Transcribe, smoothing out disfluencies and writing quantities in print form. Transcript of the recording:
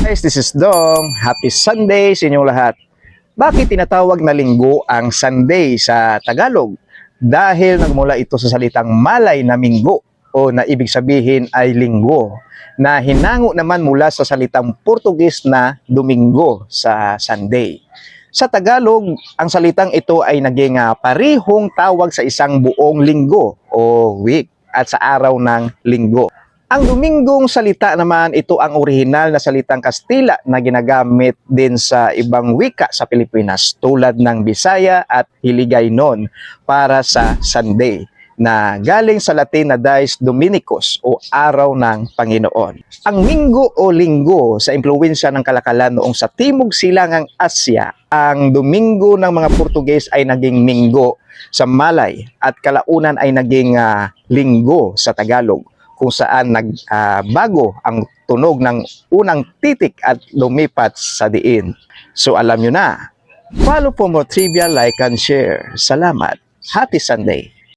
Guys, this is Dong. Happy Sunday sa inyong lahat. Bakit tinatawag na linggo ang Sunday sa Tagalog? Dahil nagmula ito sa salitang malay na minggo o na ibig sabihin ay linggo, na hinango naman mula sa salitang Portugis na Domingo sa Sunday. Sa Tagalog, ang salitang ito ay naging parihong tawag sa isang buong linggo o week at sa araw ng linggo. Ang Domingong salita naman, ito ang orihinal na salitang Kastila na ginagamit din sa ibang wika sa Pilipinas tulad ng Bisaya at Hiligaynon para sa Sunday na galing sa Latin na Dies Dominicus o Araw ng Panginoon. Ang Minggo o Linggo sa impluwensya ng kalakalan noong sa Timog Silangang Asya, ang Domingo ng mga Portuges ay naging Minggo sa Malay at kalaunan ay naging Linggo sa Tagalog, kung saan nagbago ang tunog ng unang titik at lumipat sa diin. So alam nyo na. Follow for more trivia, like and share. Salamat. Happy Sunday.